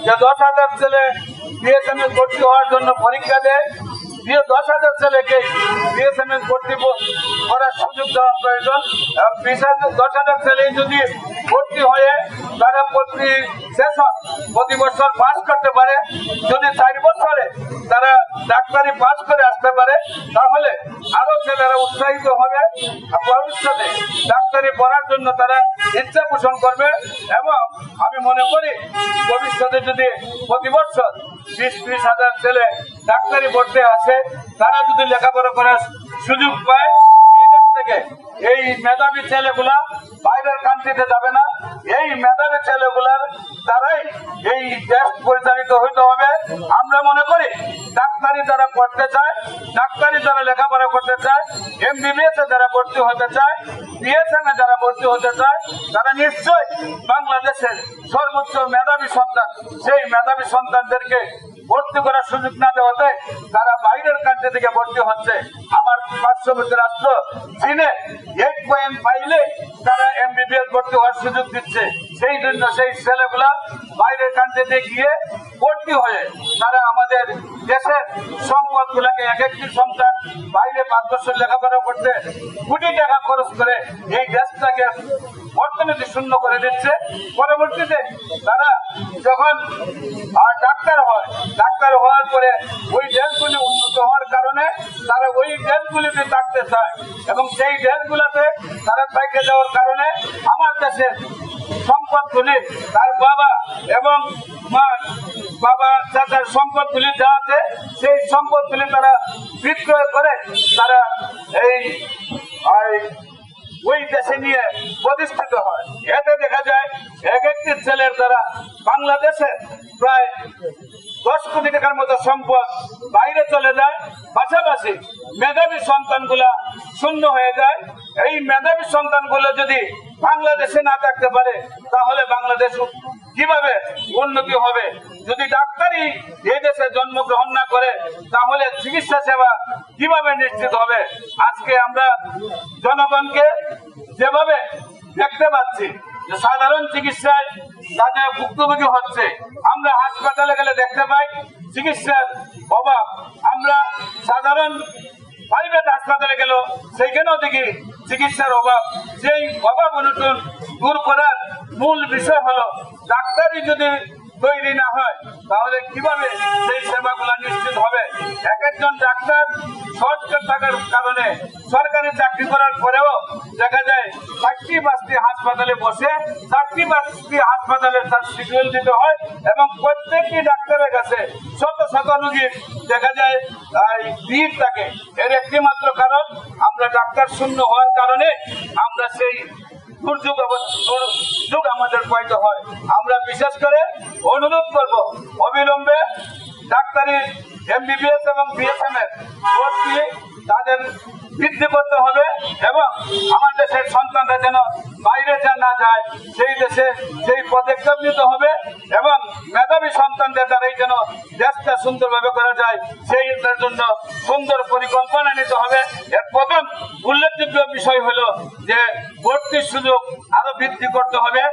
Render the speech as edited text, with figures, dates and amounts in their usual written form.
যে 10,000 ছেলে বিএসএমএস ভর্তি হওয়ার জন্য পরীক্ষা দেয়, 10,000 ছেলেকে বিএসএমএস ভর্তি করার সুযোগ দেওয়া প্রয়োজন। 10,000 ছেলে যদি ভর্তি হয়ে তারা প্রতি বছর পাস করতে পারে, যদি 4 বছরে তারা ডাক্তারি পাস করে আসতে পারে, তাহলে আরো ছেলেরা উৎসাহিত হবে, ভবিষ্যতে ডাক্তারি পড়ার জন্য তারা ইচ্ছা পোষণ করবে। এবং আমি মনে করি ভবিষ্যতে যদি প্রতি বছর 20-30,000 ছেলে ডাক্তারি পড়তে আসে, তারা যদি লেখাপড়া করার সুযোগ পায়, এই মেধাবী ছেলেগুলা বাইরের কান্ট্রিতে যাবে না, এই মেধাবী ছেলেগুলার দ্বারাই এই দেশ পরিচালিত হইতে হবে। আমরা মনে করি ডাক্তারি যারা পড়তে চায়, ডাক্তারি যারা লেখাপড়া করতে চায়, এমবিবিএস এ যারা ভর্তি হতে চায়, বিএসএম এ যারা ভর্তি হতে চায়, তারা নিশ্চয়ই বাংলাদেশের সর্বোচ্চ মেধাবী সন্তান, সেই মেধাবী সন্তানদেরকে ভর্তি করার সুযোগ না দেওয়াতে তারা বাইরের কান্ট্রি থেকে ভর্তি হচ্ছে। আমার পার্শ্ববর্তী রাষ্ট্র চীনে 1 পয়েন্ট পাইলে তারা এমবিবিএস ভর্তি হওয়ার সুযোগ দিচ্ছে। সেই জন্য সেই ছেলেগুলা বাইরের কান্ট্রিতে গিয়ে ভর্তি হয়ে তারা আমাদের দেশের সম্পদ গুলাকে একটি সন্তান বাইরে 5 বছর লেখাপড়া করতে কোটি টাকা খরচ করে এই দেশটাকে অর্থনীতি শূন্য করে দিচ্ছে। পরবর্তীতে তারা যখন ডাক্তার হয়, ডাক্তার হওয়ার পরে ওই দেশগুলি উন্নত হওয়ার কারণে তারা ওই দেশগুলিতে থাকতে চায়, এবং সেই দেশগুলোতে তারা থেকে যাওয়ার কারণে আমার দেশের সম্পদগুলি তার বাবা এবং বাবা চাচার সম্পদগুলি যা আছে সেই সম্পদগুলি তারা বিক্রয় করে তারা ওই দেশে নিয়ে প্রতিষ্ঠিত হয়। এতে দেখা যায় একটি ছেলের দ্বারা বাংলাদেশে প্রায় 10 কোটি টাকার মতো সম্পদ বাইরে চলে যায়, পাশাপাশি মেধাবী সন্তানগুলা শূন্য হয়ে যায়। এই মেধাবী সন্তানগুলো যদি বাংলাদেশে না থাকতে পারে, তাহলে বাংলাদেশ কিভাবে উন্নতি হবে? যদি ডাক্তারি এই দেশে জন্মগ্রহণ না করে, তাহলে চিকিৎসা সেবা কিভাবে নিশ্চিত হবে? আজকে আমরা জনগণকে যেভাবে দেখতে পাচ্ছি যে সাধারণ চিকিৎসায় তাদের ভুক্তভোগী হচ্ছে, আমরা হাসপাতালে গেলে দেখতে পাই চিকিৎসার অভাব। আমরা সাধারণ প্রাইভেট হাসপাতালে গেল, সেইখানেও দেখি চিকিৎসার অভাব। সেই অভাব অনটন দূর করার মূল বিষয় হলো ডাক্তারি যদি তৈরি না হয়, তাহলে কিভাবে সেই সেবাগুলো নিশ্চিত হবে? একজন ডাক্তার শর্টকাট থাকার কারণে সরকারি চাকরি করার পরেও দেখা যায় 4টি-5টি হাসপাতালে বসে 4টি-5টি হাসপাতালের তার শিডিউল দিতে হয়, এবং প্রত্যেকটি ডাক্তারের কাছে শত শত রোগীর দেখা যায় ভিড় থাকে। এর একটি মাত্র কারণ আমরা ডাক্তার শূন্য হওয়ার কারণে আমরা সেই দুর্যোগ আমাদের পয়দা হয়। আমরা বিশেষ করে অনুরোধ করব, অবিলম্বে ডাক্তারি এমবিবিএস এবং বিএসএম এর ভর্তি তাদের বৃদ্ধি করতে হবে, এবং আমার দেশের সন্তানরা যেন বাইরে না যায় সেই দেশে সেই পদক্ষেপ নিতে হবে, এবং মেধাবী সন্তানদের দ্বারাই যেন দেশটা সুন্দরভাবে করা যায় সেইটার জন্য সুন্দর পরিকল্পনা নিতে হবে। এর প্রথম উল্লেখযোগ্য বিষয় হলো যে ভর্তির সুযোগ আরো বৃদ্ধি করতে হবে।